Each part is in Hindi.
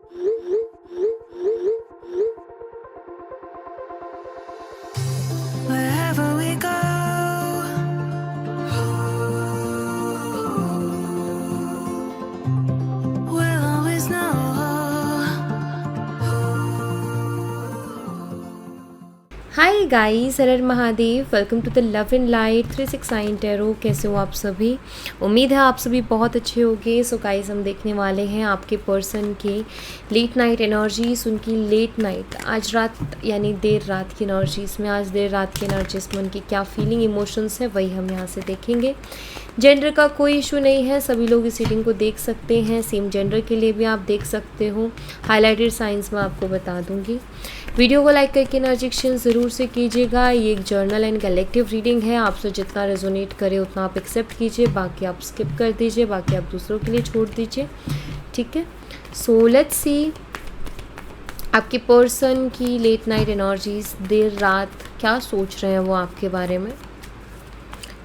Wherever we go, we'll always know. Hi guys, Har Har Mahadev. Welcome to the love and light 369 tarot. कैसे हो आप सभी? उम्मीद है आप सभी बहुत अच्छे होंगे। सो गाइस, हम देखने वाले हैं आपके पर्सन के लेट नाइट एनर्जीज, उनकी लेट नाइट आज रात यानी देर रात की एनर्जीज में। आज देर रात की एनर्जीज में उनकी क्या फीलिंग इमोशंस है वही हम यहाँ से देखेंगे। जेंडर का कोई इशू नहीं है, सभी लोग इस रीडिंग को देख सकते हैं। सेम जेंडर के लिए भी आप देख सकते हो। हाईलाइटेड साइंस में आपको बता दूंगी। वीडियो को लाइक करके एनर्जी एक्सचेंज ज़रूर से कीजिएगा। ये एक जर्नल एंड कलेक्टिव रीडिंग है। आपसे जितना रेजोनेट करे उतना आप एक्सेप्ट कीजिए, बाकी आप स्किप कर दीजिए, बाकी आप दूसरों के लिए छोड़ दीजिए। ठीक है, सो लेट्स सी आपके पर्सन की लेट नाइट एनर्जीज, देर रात क्या सोच रहे हैं वो आपके बारे में।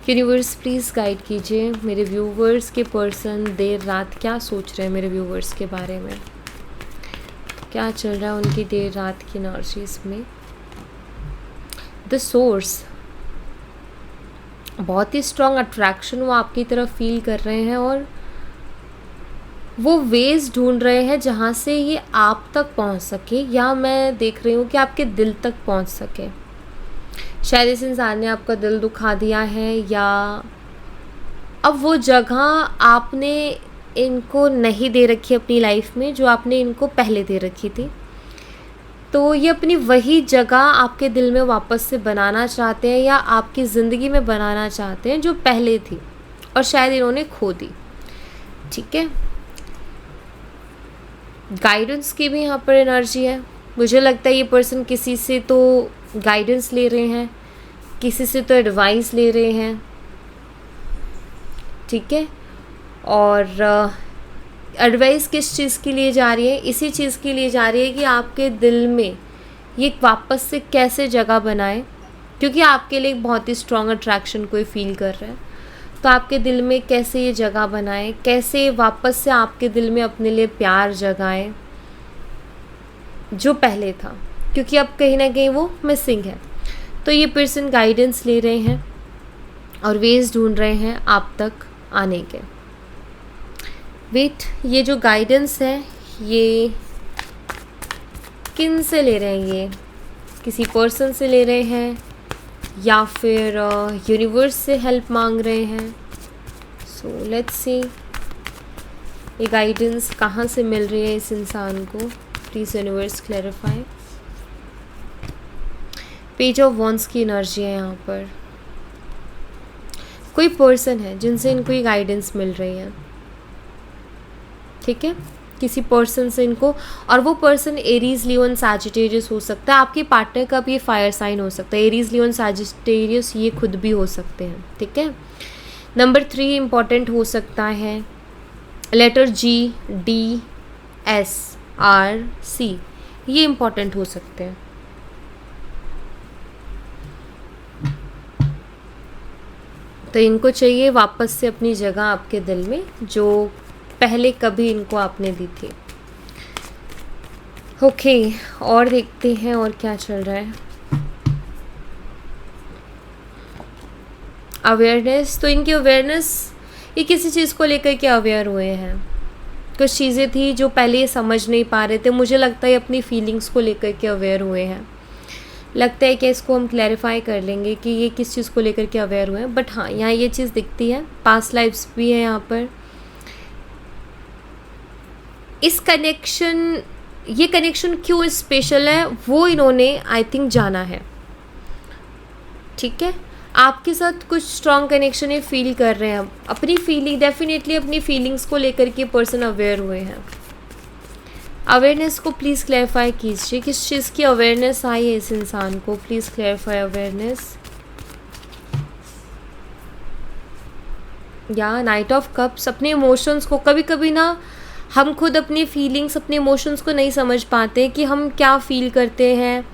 यूनिवर्स प्लीज़ गाइड कीजिए मेरे व्यूवर्स के पर्सन देर रात क्या सोच रहे हैं मेरे व्यूवर्स के बारे में। क्या चल रहा है उनकी देर रात की एनर्जीज में। द सोर्स, बहुत ही स्ट्रॉन्ग अट्रैक्शन वो आपकी तरफ फील कर रहे हैं और वो वेज ढूंढ रहे हैं जहाँ से ये आप तक पहुँच सके, या मैं देख रही हूँ कि आपके दिल तक पहुँच सके। शायद इस इंसान ने आपका दिल दुखा दिया है, या अब वो जगह आपने इनको नहीं दे रखी अपनी लाइफ में जो आपने इनको पहले दे रखी थी। तो ये अपनी वही जगह आपके दिल में वापस से बनाना चाहते हैं, या आपकी ज़िंदगी में बनाना चाहते हैं जो पहले थी और शायद इन्होंने खो दी। ठीक है, गाइडेंस की भी यहाँ पर एनर्जी है। मुझे लगता है ये पर्सन किसी से तो गाइडेंस ले रहे हैं, किसी से तो एडवाइस ले रहे हैं। ठीक है, और एडवाइस किस चीज़ के लिए जा रही है? इसी चीज़ के लिए जा रही है कि आपके दिल में ये वापस से कैसे जगह बनाए, क्योंकि आपके लिए एक बहुत ही स्ट्रॉन्ग अट्रैक्शन कोई फील कर रहा है। तो आपके दिल में कैसे ये जगह बनाए, कैसे वापस से आपके दिल में अपने लिए प्यार जगाएं जो पहले था, क्योंकि अब कहीं ना कहीं वो मिसिंग है। तो ये पर्सन गाइडेंस ले रहे हैं और वेज ढूंढ रहे हैं आप तक आने के। वेट, ये जो गाइडेंस है ये किन से ले रहे हैं? ये किसी पर्सन से ले रहे हैं या फिर यूनिवर्स से हेल्प मांग रहे हैं? सो लेट्स सी ये गाइडेंस कहाँ से मिल रही है इस इंसान को। Please universe clarify. Page of wands की एनर्जी है यहाँ पर। कोई पर्सन है जिनसे इनको ये गाइडेंस मिल रही है। ठीक है, किसी पर्सन से इनको, और वो पर्सन एरीज, लियोन, सैजिटेरियस हो सकता है। आपके पार्टनर का भी ये फायर साइन हो सकता है। एरीज, लियोन, सैजिटेरियस ये खुद भी हो सकते हैं। ठीक है, नंबर 3 इम्पॉर्टेंट हो सकता है। Letter G, D, S, R, C ये इम्पॉर्टेंट हो सकते हैं। तो इनको चाहिए वापस से अपनी जगह आपके दिल में जो पहले कभी इनको आपने दी थी। ओके, और देखते हैं और क्या चल रहा है। अवेयरनेस, तो इनकी अवेयरनेस, ये किसी चीज़ को लेकर के अवेयर हुए हैं। कुछ चीज़ें थी जो पहले ये समझ नहीं पा रहे थे। मुझे लगता है अपनी फीलिंग्स को लेकर के अवेयर हुए हैं। लगता है कि इसको हम क्लैरिफाई कर लेंगे कि ये किस चीज़ को लेकर के अवेयर हुए हैं। बट हाँ, यहाँ ये चीज़ दिखती है, पास्ट लाइफ्स भी है यहाँ पर। इस कनेक्शन, ये कनेक्शन क्यों स्पेशल है वो इन्होंने आई थिंक जाना है। ठीक है, आपके साथ कुछ स्ट्रॉन्ग कनेक्शन ये फील कर रहे हैं। अपनी फीलिंग, डेफिनेटली अपनी फीलिंग्स को लेकर के पर्सन अवेयर हुए हैं। अवेयरनेस को प्लीज़ क्लैरिफाई कीजिए, किस चीज़ की अवेयरनेस आई है इस इंसान को। Please clarify awareness. या नाइट ऑफ कप्स, अपने इमोशंस को, कभी कभी ना हम खुद अपनी फीलिंग्स, अपने इमोशंस को नहीं समझ पाते कि हम क्या फील करते हैं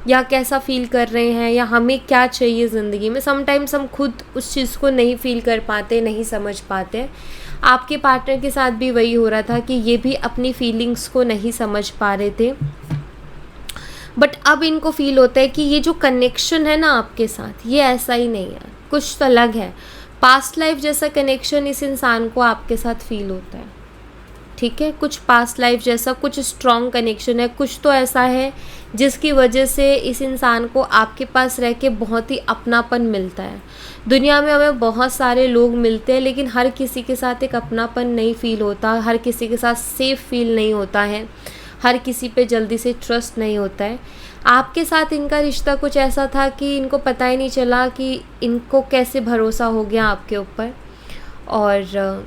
या कैसा फील कर रहे हैं, या हमें क्या चाहिए ज़िंदगी में। समटाइम्स हम खुद उस चीज़ को नहीं फील कर पाते, नहीं समझ पाते। आपके पार्टनर के साथ भी वही हो रहा था कि ये भी अपनी फीलिंग्स को नहीं समझ पा रहे थे, बट अब इनको फील होता है कि ये जो कनेक्शन है ना आपके साथ, ये ऐसा ही नहीं है, कुछ तो अलग है। पास्ट लाइफ जैसा कनेक्शन इस इंसान को आपके साथ फील होता है, ठीक है। कुछ पास्ट लाइफ जैसा कुछ स्ट्रॉन्ग कनेक्शन है, कुछ तो ऐसा है जिसकी वजह से इस इंसान को आपके पास रह के बहुत ही अपनापन मिलता है। दुनिया में हमें बहुत सारे लोग मिलते हैं, लेकिन हर किसी के साथ एक अपनापन नहीं फील होता, हर किसी के साथ सेफ फील नहीं होता है, हर किसी पे जल्दी से ट्रस्ट नहीं होता है। आपके साथ इनका रिश्ता कुछ ऐसा था कि इनको पता ही नहीं चला कि इनको कैसे भरोसा हो गया आपके ऊपर, और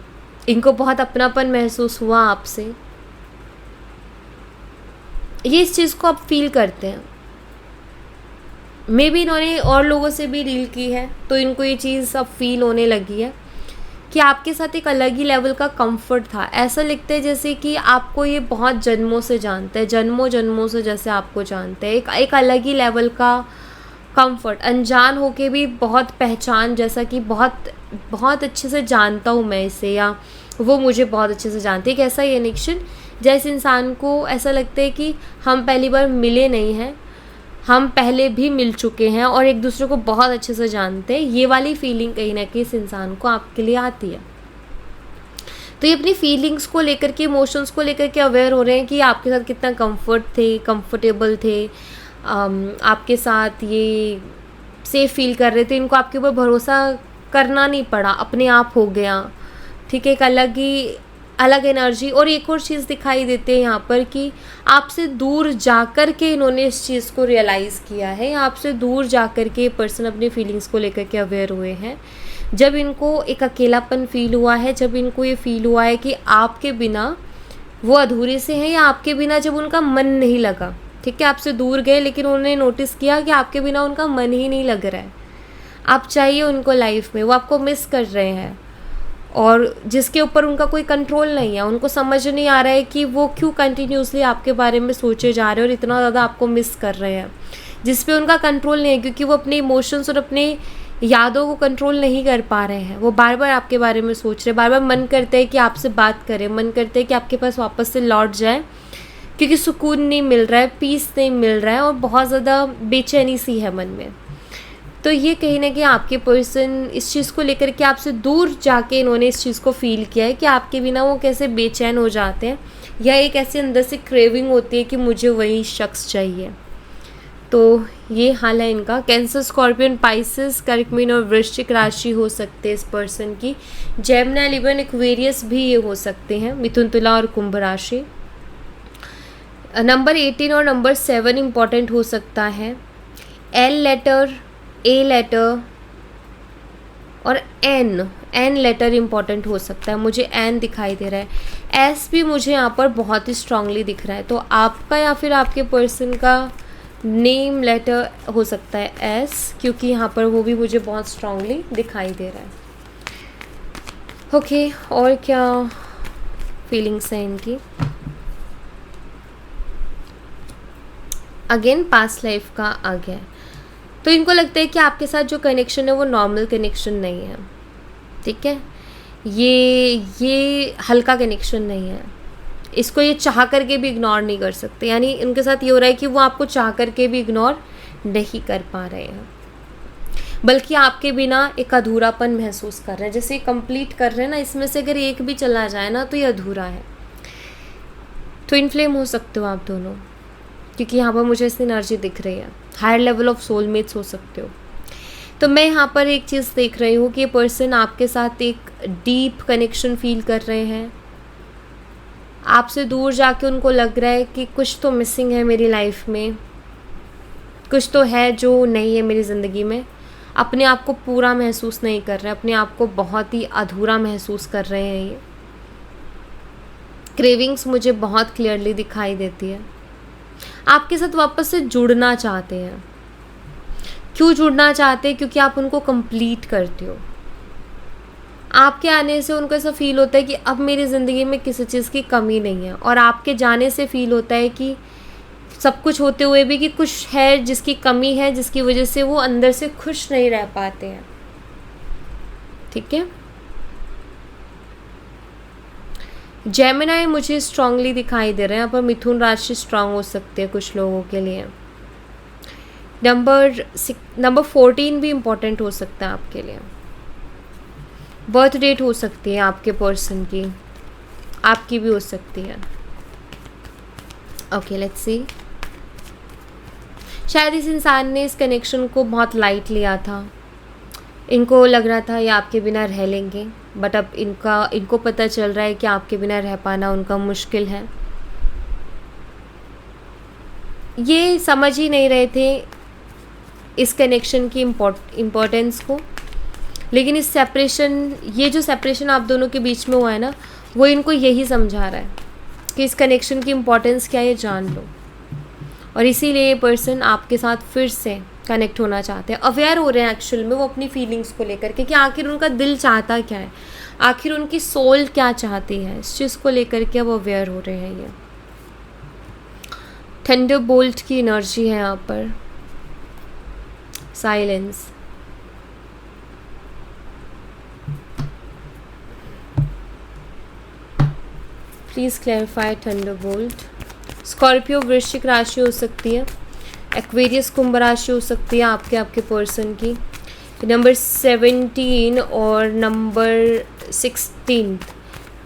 इनको बहुत अपनापन महसूस हुआ आपसे। ये इस चीज़ को अब फील करते हैं। मे बी इन्होंने और लोगों से भी डील की है, तो इनको ये चीज़ अब फील होने लगी है कि आपके साथ एक अलग ही लेवल का कंफर्ट था। ऐसा लगता है जैसे कि आपको ये बहुत जन्मों से जानते हैं, जन्मों जन्मों से जैसे आपको जानते हैं। एक अलग ही लेवल का कंफर्ट, अनजान होके भी बहुत पहचान, जैसा कि बहुत बहुत अच्छे से जानता हूँ मैं इसे, या वो मुझे बहुत अच्छे से जानती है। एक ऐसा कनेक्शन जैसे इंसान को ऐसा लगता है कि हम पहली बार मिले नहीं हैं, हम पहले भी मिल चुके हैं और एक दूसरे को बहुत अच्छे से जानते हैं। ये वाली फीलिंग कहीं ना कहीं इस इंसान को आपके लिए आती है। तो ये अपनी फीलिंग्स को लेकर के, इमोशंस को लेकर के अवेयर हो रहे हैं कि आपके साथ कितना कंफर्टेबल थे, आपके साथ ये सेफ फील कर रहे थे, इनको आपके ऊपर भरोसा करना नहीं पड़ा, अपने आप हो गया, ठीक है। एक अलग एनर्जी। और एक और चीज़ दिखाई देती है यहाँ पर कि आपसे दूर जाकर के इन्होंने इस चीज़ को रियलाइज़ किया है, आपसे दूर जाकर के पर्सन अपनी फीलिंग्स को लेकर के अवेयर हुए हैं। जब इनको एक अकेलापन फील हुआ है, जब इनको ये फील हुआ है कि आपके बिना वो अधूरे से हैं, या आपके बिना जब उनका मन नहीं लगा, ठीक है, आपसे दूर गए लेकिन उन्होंने नोटिस किया कि आपके बिना उनका मन ही नहीं लग रहा है, आप चाहिए उनको लाइफ में, वो आपको मिस कर रहे हैं, और जिसके ऊपर उनका कोई कंट्रोल नहीं है। उनको समझ नहीं आ रहा है कि वो क्यों कंटिन्यूसली आपके बारे में सोचे जा रहे हैं और इतना ज़्यादा आपको मिस कर रहे हैं, जिस पे उनका कंट्रोल नहीं है, क्योंकि वो अपने इमोशंस और अपने यादों को कंट्रोल नहीं कर पा रहे हैं। वो बार बार आपके बारे में सोच रहे हैं, बार बार मन करता है कि आपसे बात करें, मन करता है कि आपके पास वापस से लौट जाए, क्योंकि सुकून नहीं मिल रहा है, पीस नहीं मिल रहा है, और बहुत ज़्यादा बेचैनी सी है मन में। तो ये कहीं ना कहीं आपके पर्सन इस चीज़ को लेकर के आपसे दूर जाके इन्होंने इस चीज़ को फील किया है कि आपके बिना वो कैसे बेचैन हो जाते हैं, या एक ऐसे अंदर से क्रेविंग होती है कि मुझे वही शख्स चाहिए। तो ये हाल है इनका। कैंसर, स्कॉर्पियन, पाइसेस, कर्क, मीन और वृश्चिक राशि हो सकते हैं इस पर्सन की। जेमिनी, लिबन, एक्वेरियस भी ये हो सकते हैं। मिथुन, तुला और कुंभ राशि। नंबर 18 और नंबर 7 इम्पॉर्टेंट हो सकता है। एल लेटर, ए लेटर और एन लेटर इम्पॉर्टेंट हो सकता है। मुझे एन दिखाई दे रहा है, एस भी मुझे यहाँ पर बहुत ही स्ट्रांगली दिख रहा है। तो आपका या फिर आपके पर्सन का नेम लेटर हो सकता है एस, क्योंकि यहाँ पर वो भी मुझे बहुत स्ट्रांगली दिखाई दे रहा है। ओके, और क्या फीलिंग्स हैं इनकी। अगेन पास्ट लाइफ का आ गया है, तो इनको लगता है कि आपके साथ जो कनेक्शन है वो नॉर्मल कनेक्शन नहीं है, ठीक है। ये हल्का कनेक्शन नहीं है, इसको ये चाह करके भी इग्नोर नहीं कर सकते। यानी इनके साथ ये हो रहा है कि वो आपको चाह करके भी इग्नोर नहीं कर पा रहे हैं, बल्कि आपके बिना एक अधूरापन महसूस कर रहे हैं, जैसे कंप्लीट कर रहे हैं ना, इसमें से अगर एक भी चला जाए ना तो ये अधूरा है। ट्विन फ्लेम हो सकते हो आप दोनों, क्योंकि यहाँ पर मुझे ऐसी एनर्जी दिख रही है। हायर लेवल ऑफ सोलमेट्स हो सकते हो। तो मैं यहाँ पर एक चीज़ देख रही हूँ कि ये पर्सन आपके साथ एक डीप कनेक्शन फील कर रहे हैं। आपसे दूर जाके उनको लग रहा है कि कुछ तो मिसिंग है मेरी लाइफ में, कुछ तो है जो नहीं है मेरी ज़िंदगी में। अपने आप को पूरा महसूस नहीं कर रहे, अपने आप को बहुत ही अधूरा महसूस कर रहे हैं। ये क्रेविंग्स मुझे बहुत क्लियरली दिखाई देती है। आपके साथ वापस से जुड़ना चाहते हैं। क्यों जुड़ना चाहते हैं? क्योंकि आप उनको कंप्लीट करते हो। आपके आने से उनको ऐसा फील होता है कि अब मेरी ज़िंदगी में किसी चीज़ की कमी नहीं है, और आपके जाने से फील होता है कि सब कुछ होते हुए भी कि कुछ है जिसकी कमी है, जिसकी वजह से वो अंदर से खुश नहीं रह पाते हैं, ठीक है। जेमिनाई मुझे स्ट्रांगली दिखाई दे रहे हैं, पर मिथुन राशि स्ट्रांग हो सकती है कुछ लोगों के लिए। नंबर 14 भी इम्पोर्टेंट हो सकता है आपके लिए। बर्थ डेट हो सकती है आपके पर्सन की, आपकी भी हो सकती है। Okay, let's see. शायद इस इंसान ने इस कनेक्शन को बहुत लाइट लिया था। इनको लग रहा था ये आपके बिना रह लेंगे, बट अब इनको पता चल रहा है कि आपके बिना रह पाना उनका मुश्किल है। ये समझ ही नहीं रहे थे इस कनेक्शन की इम्पोर्टेंस को, लेकिन ये जो सेपरेशन आप दोनों के बीच में हुआ है ना, वो इनको यही समझा रहा है कि इस कनेक्शन की इम्पोर्टेंस क्या है, ये जान लो। और इसीलिए ये पर्सन आपके साथ फिर से कनेक्ट होना चाहते हैं, अवेयर हो रहे हैं एक्चुअल में वो अपनी फीलिंग्स को लेकर के कि आखिर उनका दिल चाहता क्या है, आखिर उनकी सोल क्या चाहती है, इस चीज़ को लेकर के अब अवेयर हो रहे हैं। ये थंडरबोल्ट की एनर्जी है यहाँ पर। Silence. Please clarify Thunderbolt. Scorpio वृश्चिक राशि हो सकती है, एक्वेरियस कुंभ राशि हो सकती है आपके पर्सन की। नंबर 17 और नंबर 16,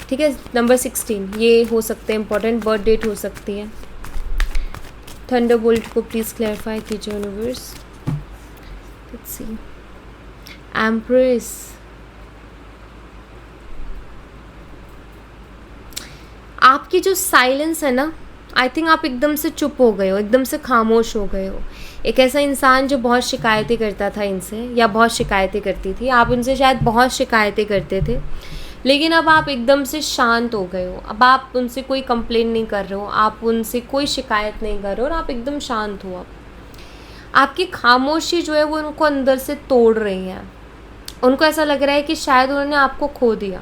ठीक है, नंबर 16 ये हो सकते हैं इंपॉर्टेंट। बर्थ डेट हो सकती है। थंडरबोल्ट को प्लीज़ क्लैरिफाई कीजिए यूनिवर्स। Let's see. एम्प्रेस। आपकी जो साइलेंस है ना, आई थिंक आप एकदम से चुप हो गए हो, एकदम से खामोश हो गए हो। एक ऐसा इंसान जो बहुत शिकायतें करता था इनसे, या बहुत शिकायतें करती थी, आप उनसे शायद बहुत शिकायतें करते थे, लेकिन अब आप एकदम से शांत हो गए हो। अब आप उनसे कोई कंप्लेन नहीं कर रहे हो, आप उनसे कोई शिकायत नहीं कर रहे हो, और आप एकदम शांत हो। अब आपकी खामोशी जो है वो उनको अंदर से तोड़ रही है। उनको ऐसा लग रहा है कि शायद उन्होंने आपको खो दिया,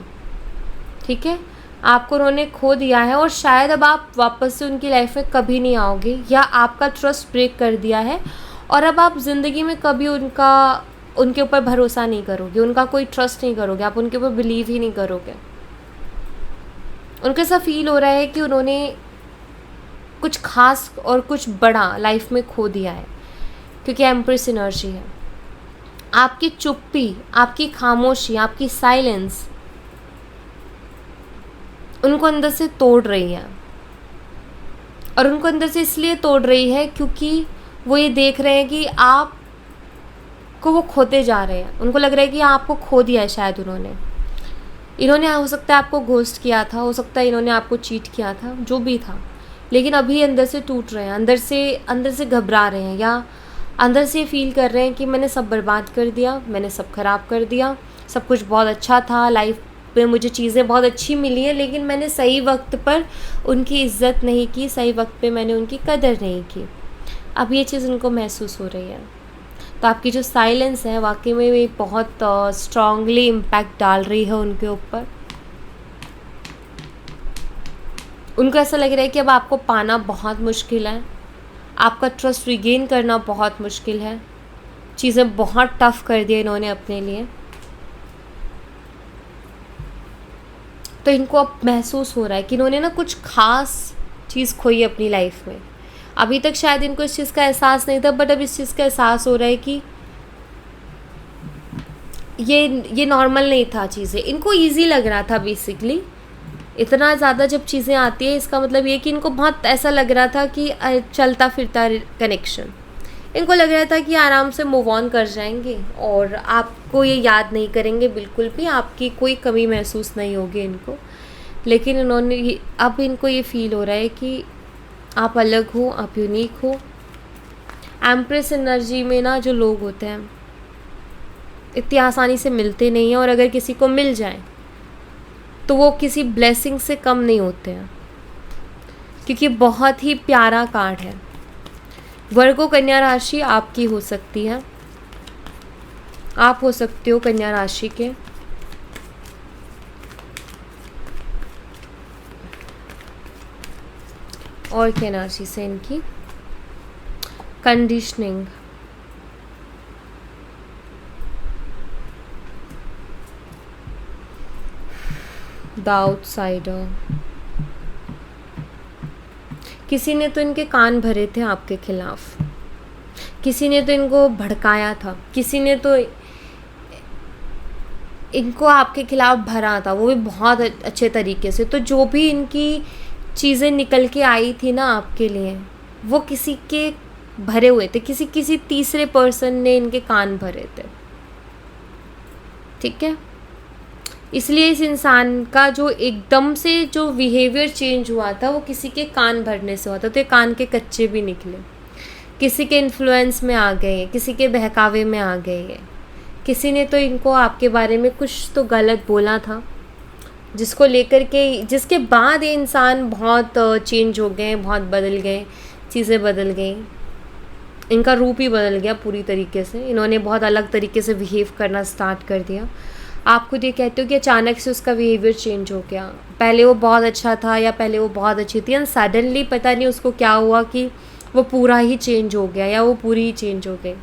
ठीक है, आपको उन्होंने खो दिया है, और शायद अब आप वापस से उनकी लाइफ में कभी नहीं आओगे, या आपका ट्रस्ट ब्रेक कर दिया है, और अब आप ज़िंदगी में कभी उनके ऊपर भरोसा नहीं करोगे, उनका कोई ट्रस्ट नहीं करोगे, आप उनके ऊपर बिलीव ही नहीं करोगे। उनको ऐसा फील हो रहा है कि उन्होंने कुछ खास और कुछ बड़ा लाइफ में खो दिया है, क्योंकि एम्प्रेस एनर्जी है। आपकी चुप्पी, आपकी खामोशी, आपकी साइलेंस उनको अंदर से तोड़ रही है, और उनको अंदर से इसलिए तोड़ रही है क्योंकि वो ये देख रहे हैं कि आपको वो खोते जा रहे हैं। उनको लग रहा है कि आपको खो दिया है शायद इन्होंने हो सकता है आपको घोस्ट किया था, हो सकता है इन्होंने आपको चीट किया था, जो भी था, लेकिन अभी अंदर से टूट रहे हैं, अंदर से घबरा रहे हैं, या अंदर से फील कर रहे हैं कि मैंने सब बर्बाद कर दिया, मैंने सब ख़राब कर दिया, सब कुछ बहुत अच्छा था, लाइफ में मुझे चीज़ें बहुत अच्छी मिली हैं, लेकिन मैंने सही वक्त पर उनकी इज़्ज़त नहीं की, सही वक्त पे मैंने उनकी कदर नहीं की। अब ये चीज़ उनको महसूस हो रही है। तो आपकी जो साइलेंस है वाकई में ये बहुत स्ट्रांगली इम्पैक्ट डाल रही है उनके ऊपर। उनको ऐसा लग रहा है कि अब आपको पाना बहुत मुश्किल है, आपका ट्रस्ट रिगेन करना बहुत मुश्किल है, चीज़ें बहुत टफ कर दी इन्होंने अपने लिए। तो इनको अब महसूस हो रहा है कि इन्होंने ना कुछ खास चीज़ खोई अपनी लाइफ में। अभी तक शायद इनको इस चीज़ का एहसास नहीं था, बट अब इस चीज़ का एहसास हो रहा है कि ये नॉर्मल नहीं था। चीज़ें इनको इजी लग रहा था बेसिकली। इतना ज़्यादा जब चीज़ें आती है, इसका मतलब ये कि इनको बहुत ऐसा लग रहा था कि चलता फिरता कनेक्शन, इनको लग रहा था कि आराम से मूव ऑन कर जाएंगे और आपको ये याद नहीं करेंगे बिल्कुल भी, आपकी कोई कमी महसूस नहीं होगी इनको। लेकिन अब इनको ये फील हो रहा है कि आप अलग हो, आप यूनिक हो। एम्प्रेस एनर्जी में ना जो लोग होते हैं इतनी आसानी से मिलते नहीं हैं, और अगर किसी को मिल जाए तो वो किसी ब्लेसिंग से कम नहीं होते हैं, क्योंकि बहुत ही प्यारा कार्ड है। वर्गो कन्या राशि आपकी हो सकती है, आप हो सकते हो कन्या राशि के। और क्या राशि से इनकी कंडीशनिंग, द आउटसाइडर, किसी ने तो इनके कान भरे थे आपके खिलाफ, किसी ने तो इनको भड़काया था, किसी ने तो इनको आपके खिलाफ भरा था, वो भी बहुत अच्छे तरीके से। तो जो भी इनकी चीज़ें निकल के आई थी ना आपके लिए, वो किसी के भरे हुए थे, किसी तीसरे पर्सन ने इनके कान भरे थे, ठीक है। इसलिए इस इंसान का जो एकदम से जो बिहेवियर चेंज हुआ था वो किसी के कान भरने से हुआ था। तो ये कान के कच्चे भी निकले, किसी के इन्फ्लुएंस में आ गए, किसी के बहकावे में आ गए, किसी ने तो इनको आपके बारे में कुछ तो गलत बोला था, जिसको लेकर के, जिसके बाद ये इंसान बहुत चेंज हो गए, बहुत बदल गए, चीज़ें बदल गई, इनका रूप ही बदल गया पूरी तरीके से। इन्होंने बहुत अलग तरीके से बिहेव करना स्टार्ट कर दिया। आप खुद ये कहते हो कि अचानक से उसका बिहेवियर चेंज हो गया, पहले वो बहुत अच्छा था या पहले वो बहुत अच्छी थी, एंड सडनली पता नहीं उसको क्या हुआ कि वो पूरा ही चेंज हो गया या वो पूरी ही चेंज हो गई।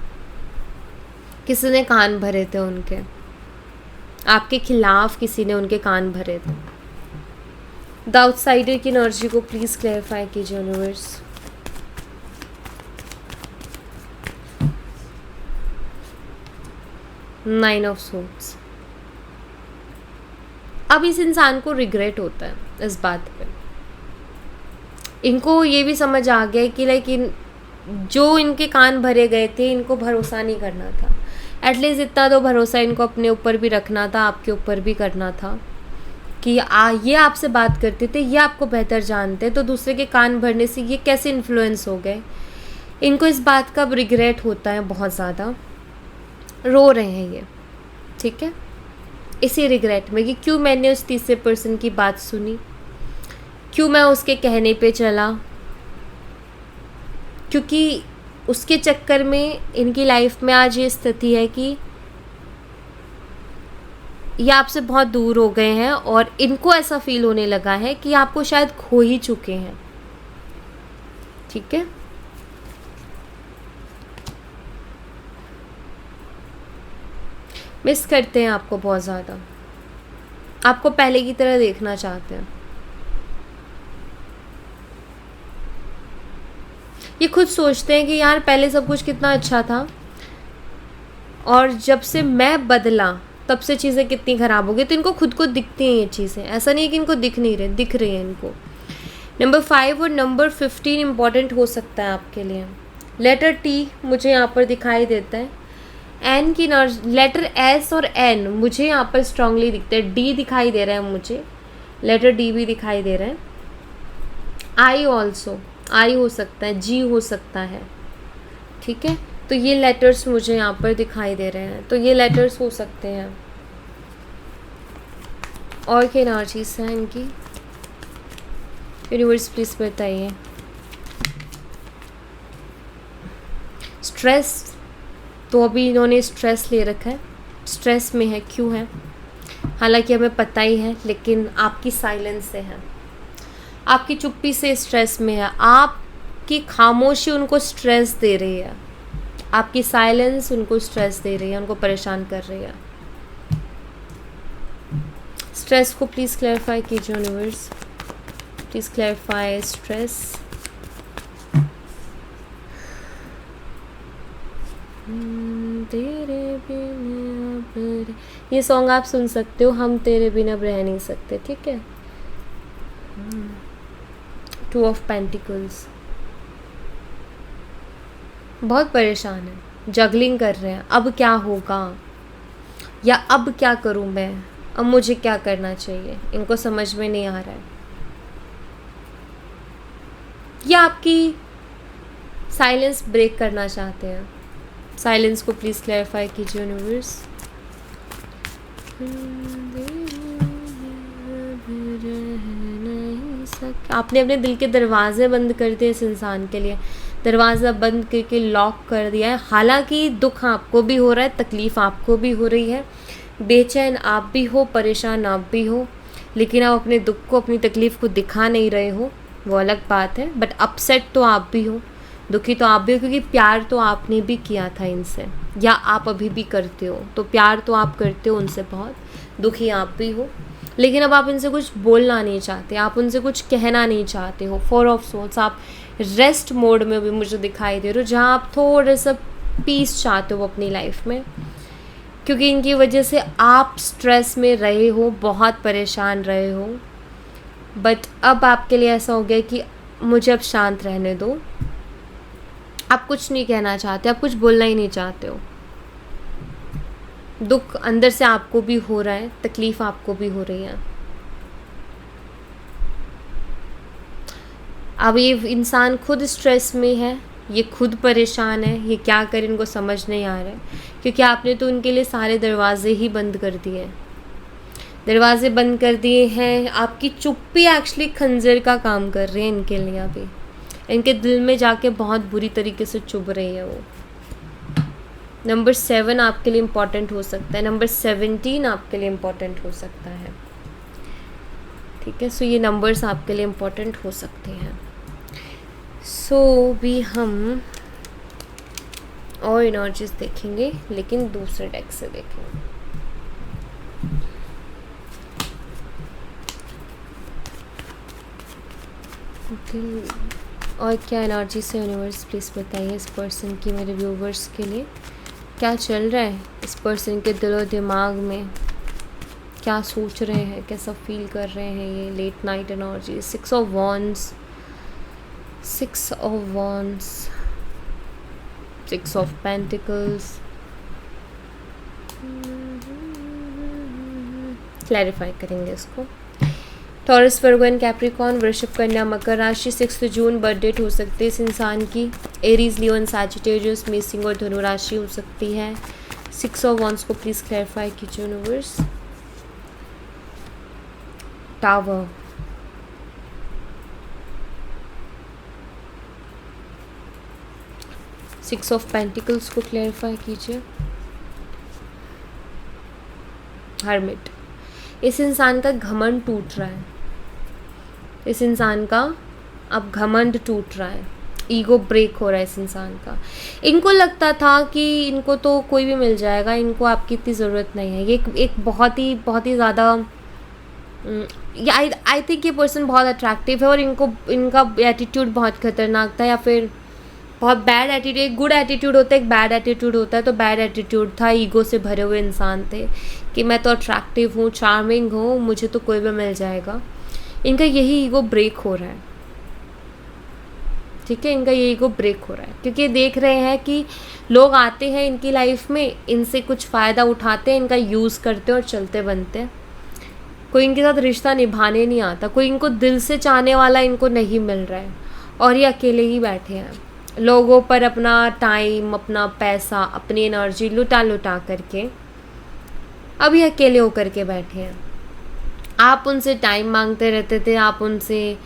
किसी ने कान भरे थे उनके, आपके खिलाफ किसी ने उनके कान भरे थे। द आउटसाइडर की एनर्जी को प्लीज़ क्लैरिफाई कीजिए यूनिवर्स। Nine of swords. अब इस इंसान को रिग्रेट होता है इस बात पे। इनको ये भी समझ आ गया कि लाइक जो इनके कान भरे गए थे, इनको भरोसा नहीं करना था। एटलीस्ट इतना तो भरोसा इनको अपने ऊपर भी रखना था, आपके ऊपर भी करना था कि ये आपसे बात करते थे, ये आपको बेहतर जानते, तो दूसरे के कान भरने से ये कैसे इन्फ्लुएंस हो गए। इनको इस बात का रिग्रेट होता है, बहुत ज़्यादा रो रहे हैं ये, ठीक है, इसी रिग्रेट में कि क्यों मैंने उस तीसरे पर्सन की बात सुनी, क्यों मैं उसके कहने पे चला, क्योंकि उसके चक्कर में इनकी लाइफ में आज ये स्थिति है कि ये आपसे बहुत दूर हो गए हैं और इनको ऐसा फील होने लगा है कि आपको शायद खो ही चुके हैं, ठीक है। मिस करते हैं आपको बहुत ज़्यादा, आपको पहले की तरह देखना चाहते हैं। ये खुद सोचते हैं कि यार पहले सब कुछ कितना अच्छा था और जब से मैं बदला तब से चीज़ें कितनी ख़राब हो गई। तो इनको खुद को दिखती हैं ये चीज़ें, ऐसा नहीं है कि इनको दिख नहीं रहे, दिख रही हैं इनको। नंबर 5 और नंबर 15 इम्पॉर्टेंट हो सकता है आपके लिए। लेटर टी मुझे यहाँ पर दिखाई देता है, एन की लेटर एस और एन मुझे यहाँ पर स्ट्रांगली दिखते हैं। डी दिखाई दे रहा है मुझे, लेटर डी भी दिखाई दे रहा है। आई ऑल्सो, आई हो सकता है, जी हो सकता है, ठीक है। तो ये लेटर्स मुझे यहाँ पर दिखाई दे रहे हैं, तो ये लेटर्स हो सकते हैं। और क्या एनर्जीज हैं इनकी, यूनिवर्स प्लीज बताइए। स्ट्रेस, तो अभी इन्होंने स्ट्रेस ले रखा है, स्ट्रेस में है, क्यों है हालांकि हमें पता ही है, लेकिन आपकी साइलेंस से है, आपकी चुप्पी से स्ट्रेस में है, आपकी खामोशी उनको स्ट्रेस दे रही है, आपकी साइलेंस उनको स्ट्रेस दे रही है, उनको परेशान कर रही है। स्ट्रेस को प्लीज़ क्लैरिफाई कीजिए यूनिवर्स, प्लीज़ क्लैरिफाई स्ट्रेस। तेरे बिना, ये सॉन्ग आप सुन सकते हो, हम तेरे बिना रह नहीं सकते, ठीक है। 2 ऑफ पेंटिकल्स, बहुत परेशान है, जगलिंग कर रहे हैं, अब क्या होगा या अब क्या करूं मैं, अब मुझे क्या करना चाहिए, इनको समझ में नहीं आ रहा है। या आपकी साइलेंस ब्रेक करना चाहते हैं, साइलेंस को प्लीज़ क्लैरिफाई कीजिए यूनिवर्स। आपने अपने दिल के दरवाजे बंद कर दिए इस इंसान के लिए, दरवाज़ा बंद करके लॉक कर दिया है। हालांकि दुख आपको भी हो रहा है, तकलीफ़ आपको भी हो रही है, बेचैन आप भी हो, परेशान आप भी हो, लेकिन आप अपने दुख को, अपनी तकलीफ़ को दिखा नहीं रहे हो, वो अलग बात है। बट अपसेट तो आप भी हो, दुखी तो आप भी हो, क्योंकि प्यार तो आपने भी किया था इनसे, या आप अभी भी करते हो, तो प्यार तो आप करते हो उनसे बहुत, दुखी आप भी हो। लेकिन अब आप इनसे कुछ बोलना नहीं चाहते, आप उनसे कुछ कहना नहीं चाहते हो। 4 ऑफ सोल्स, आप रेस्ट मोड में भी मुझे दिखाई दे रहे हो, जहाँ आप थोड़ा सा पीस चाहते हो अपनी लाइफ में, क्योंकि इनकी वजह से आप स्ट्रेस में रहे हो, बहुत परेशान रहे हो। बट अब आपके लिए ऐसा हो गया कि मुझे अब शांत रहने दो। आप कुछ नहीं कहना चाहते, आप कुछ बोलना ही नहीं चाहते हो। दुख अंदर से आपको भी हो रहा है, तकलीफ़ आपको भी हो रही है। अब ये इंसान खुद स्ट्रेस में है, ये खुद परेशान है, ये क्या करे इनको समझ नहीं आ रहा है, क्योंकि आपने तो उनके लिए सारे दरवाजे ही बंद कर दिए हैं। दरवाजे बंद कर दिए हैं। आपकी चुप्पी एक्चुअली खंजर का काम कर रही है इनके लिए। अभी इनके दिल में जाके बहुत बुरी तरीके से चुभ रही है वो। नंबर 7 आपके लिए इम्पॉर्टेंट हो सकता है, नंबर 17 आपके लिए इम्पॉर्टेंट हो सकता है। ठीक है, सो ये नंबर्स आपके लिए इम्पॉर्टेंट हो सकते हैं। सो भी हम और एनर्जीज देखेंगे, लेकिन दूसरे डेक से देखेंगे। और क्या एनर्जी से यूनिवर्स प्लीज़ बताइए इस पर्सन की, मेरे व्यूवर्स के लिए क्या चल रहा है इस पर्सन के दिलो दिमाग में, क्या सोच रहे हैं, कैसा फील कर रहे हैं ये late night energy. 6 of wands, 6 of wands, 6 of pentacles. Clarify करेंगे इसको। टॉरस, वर्गो एंड कैप्रिकॉर्न, वृषभ, कन्या, मकर राशि। 6 जून बर्थ डेट हो सकती है इस इंसान की। एरीज, लियो एंड सैजिटेरियस, मेष और धनु राशि हो सकती है। 6 ऑफ वॉन्ड्स को प्लीज़ क्लैरिफाई कीजिए universe. Tower, six of pentacles को क्लैरिफाई कीजिए। हर्मिट, इस इंसान का घमंड टूट रहा है, इस इंसान का अब घमंड टूट रहा है, ईगो ब्रेक हो रहा है इस इंसान का। इनको लगता था कि इनको तो कोई भी मिल जाएगा, इनको आपकी इतनी ज़रूरत नहीं है। ये एक बहुत ही ज़्यादा आई थिंक ये पर्सन बहुत अट्रैक्टिव है और इनका एटीट्यूड बहुत खतरनाक था, या फिर बहुत बैड एटीट्यूड। एक गुड एटीट्यूड होता है, एक बैड एटीट्यूड होता है। तो बैड एटीट्यूड था, ईगो से भरे हुए इंसान थे कि मैं तो अट्रैक्टिव हूँ, चार्मिंग हूँ, मुझे तो कोई भी मिल जाएगा। इनका यही ईगो ब्रेक हो रहा है। ठीक है, इनका ये ईगो ब्रेक हो रहा है क्योंकि देख रहे हैं कि लोग आते हैं इनकी लाइफ में, इनसे कुछ फ़ायदा उठाते हैं, इनका यूज़ करते हैं और चलते बनते हैं। कोई इनके साथ रिश्ता निभाने नहीं आता, कोई इनको दिल से चाहने वाला इनको नहीं मिल रहा है और ये अकेले ही बैठे हैं। लोगों पर अपना टाइम, अपना पैसा, अपनी एनर्जी लुटा करके अभी अकेले होकर के बैठे हैं। आप उनसे टाइम मांगते रहते थे, आप उनसे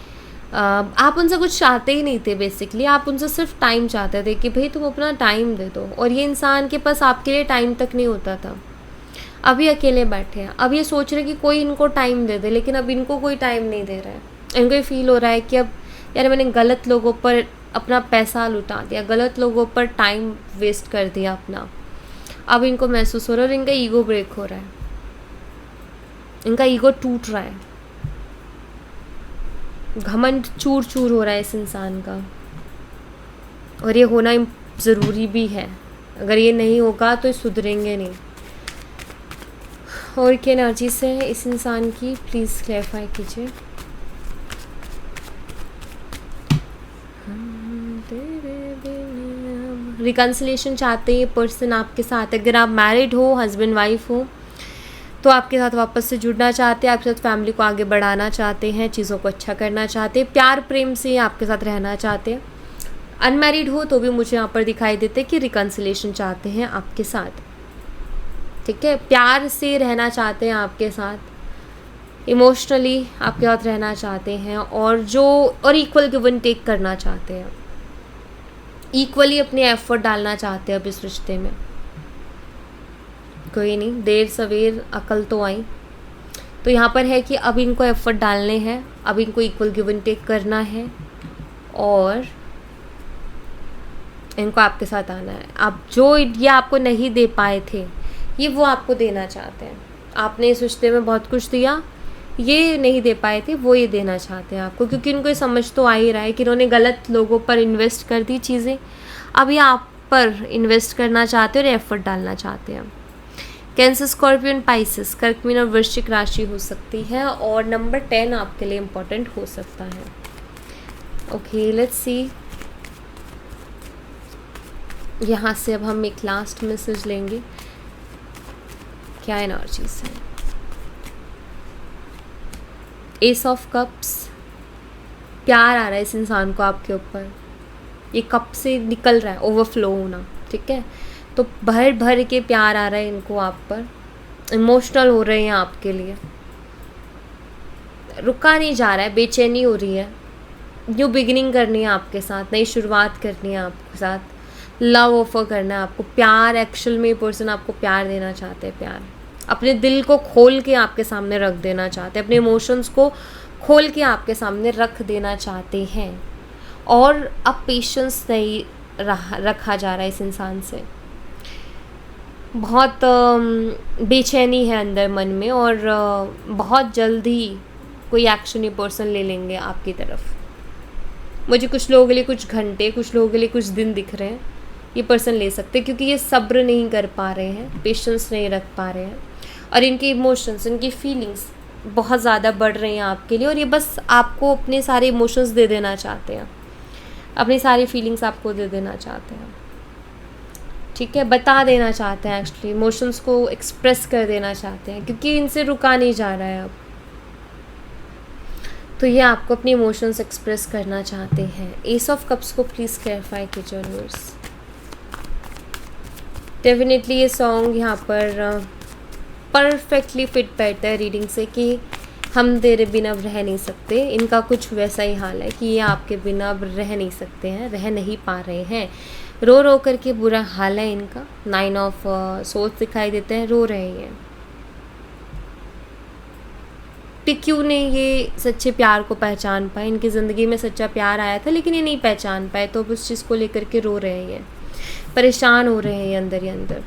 कुछ चाहते ही नहीं थे। बेसिकली आप उनसे सिर्फ टाइम चाहते थे कि भाई तुम अपना टाइम दे दो, और ये इंसान के पास आपके लिए टाइम तक नहीं होता था। अभी अकेले बैठे हैं, अब ये सोच रहे कि कोई इनको टाइम दे दे, लेकिन अब इनको कोई टाइम नहीं दे रहा है। इनको ये फील हो रहा है कि अब यार मैंने गलत लोगों पर अपना पैसा लुटा दिया, गलत लोगों पर टाइम वेस्ट कर दिया अपना। अब इनको महसूस हो रहा है और इनका ईगो ब्रेक हो रहा है, इनका ईगो टूट रहा है, घमंड चूर चूर हो रहा है इस इंसान का। और ये होना ज़रूरी भी है, अगर ये नहीं होगा तो ये सुधरेंगे नहीं। और क्या एनर्जी से है इस इंसान की, प्लीज़ क्लैरिफाई कीजिए। रिकन्सिलेशन चाहते हैं ये पर्सन आपके साथ। अगर आप मैरिड हो, हस्बैंड वाइफ हो, तो आपके साथ वापस से जुड़ना चाहते हैं, आपके साथ फैमिली को आगे बढ़ाना चाहते हैं, चीज़ों को अच्छा करना चाहते हैं, प्यार प्रेम से आपके साथ रहना चाहते हैं। अनमैरिड हो तो भी मुझे यहाँ पर दिखाई देते कि रिकन्सिलेशन चाहते हैं आपके साथ। ठीक है, प्यार से रहना चाहते हैं आपके साथ, इमोशनली आपके साथ रहना चाहते हैं, और इक्वल गिव एंड टेक करना चाहते हैं, इक्वली अपने एफर्ट डालना चाहते हैं अब इस रिश्ते में। कोई नहीं, देर सवेर अकल तो आई। तो यहाँ पर है कि अब इनको एफर्ट डालने हैं, अब इनको इक्वल गिव एंड टेक करना है और इनको आपके साथ आना है। अब जो ये आपको नहीं दे पाए थे, ये वो आपको देना चाहते हैं। आपने इस रिश्ते में बहुत कुछ दिया, ये नहीं दे पाए थे वो ये देना चाहते हैं आपको, क्योंकि उनको ये समझ तो आ ही रहा है कि इन्होंने गलत लोगों पर इन्वेस्ट कर दी चीज़ें। अब ये आप पर इन्वेस्ट करना चाहते हैं और एफर्ट डालना चाहते हैं। कैंसर, स्कॉर्पियन, पाइसेस, कर्क, मीन और वृश्चिक राशि हो सकती है, और नंबर 10 आपके लिए इम्पोर्टेंट हो सकता है। Okay, let's see. यहाँ से अब हम एक लास्ट मैसेज लेंगे, क्या एनर्जीज है। एस ऑफ कप्स, प्यार आ रहा है इस इंसान को आपके ऊपर, ये कप से निकल रहा है, ओवरफ्लो होना, ठीक है। तो भर भर के प्यार आ रहा है इनको आप पर, इमोशनल हो रहे हैं आपके लिए, रुका नहीं जा रहा है, बेचैनी हो रही है। न्यू बिगिनिंग करनी है आपके साथ, नई शुरुआत करनी है आपके साथ, लव ऑफर करना है आपको, प्यार। एक्चुअल में ये पर्सन आपको प्यार देना चाहते हैं, प्यार अपने दिल को खोल के आपके सामने रख देना चाहते हैं, अपने इमोशंस को खोल के आपके सामने रख देना चाहते हैं। और अब पेशेंस नहीं रखा जा रहा है इस इंसान से, बहुत बेचैनी है अंदर मन में, और बहुत जल्दी कोई एक्शन ये पर्सन ले लेंगे आपकी तरफ। मुझे कुछ लोगों के लिए कुछ घंटे, कुछ लोगों के लिए कुछ दिन दिख रहे हैं ये पर्सन ले सकते हैं, क्योंकि ये सब्र नहीं कर पा रहे हैं, पेशेंस नहीं रख पा रहे हैं, और इनके इमोशंस, इनकी फीलिंग्स बहुत ज़्यादा बढ़ रही हैं आपके लिए, और ये बस आपको अपने सारे इमोशंस दे देना चाहते हैं, अपनी सारी फीलिंग्स आपको दे देना चाहते हैं, ठीक है, बता देना चाहते हैं, एक्चुअली इमोशंस को एक्सप्रेस कर देना चाहते हैं, क्योंकि इनसे रुका नहीं जा रहा है अब। तो ये आपको अपनी इमोशंस एक्सप्रेस करना चाहते हैं। एस ऑफ कप्स को प्लीज़ क्लैरिफाई कीजिए यूनिवर्स। डेफिनेटली ये सॉन्ग यहाँ पर परफेक्टली फिट बैठता है रीडिंग से, कि हम तेरे बिना अब रह नहीं सकते। इनका कुछ वैसा ही हाल है कि ये आपके बिना अब रह नहीं सकते हैं, रह नहीं पा रहे हैं, रो रो करके बुरा हाल है इनका। 9 ऑफ सोर्ड्स दिखाई देते हैं, रो रहे हैं कि क्यों नहीं ये सच्चे प्यार को पहचान पाए। इनकी ज़िंदगी में सच्चा प्यार आया था लेकिन ये नहीं पहचान पाए, तो अब उस चीज़ को लेकर के रो रहे हैं, परेशान हो रहे हैं अंदर ही अंदर।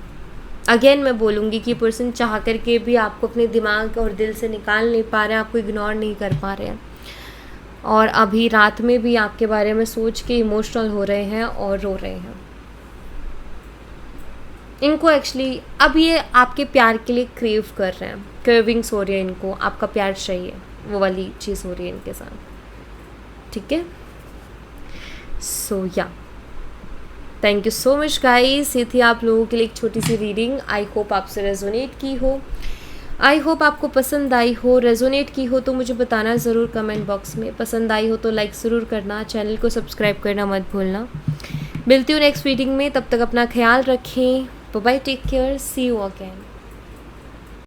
अगेन मैं बोलूँगी कि पर्सन चाह करके भी आपको अपने दिमाग और दिल से निकाल नहीं पा रहे हैं, आपको इग्नोर नहीं कर पा रहे हैं, और अभी रात में भी आपके बारे में सोच के इमोशनल हो रहे हैं और रो रहे हैं। इनको एक्चुअली अब ये आपके प्यार के लिए क्रेव कर रहे हैं, क्रेविंग्स हो रही है इनको, आपका प्यार चाहिए, वो वाली चीज़ हो रही है इनके साथ, ठीक है। सो या thank you so much guys, ये थी आप लोगों के लिए एक छोटी सी रीडिंग। आई होप आपसे रेजोनेट की हो, आई होप आपको पसंद आई हो। रेजोनेट की हो तो मुझे बताना ज़रूर कमेंट बॉक्स में, पसंद आई हो तो लाइक ज़रूर करना, चैनल को सब्सक्राइब करना मत भूलना। मिलती हूँ नेक्स्ट रीडिंग में, तब तक अपना ख्याल रखें। Bye bye, take care, see you again.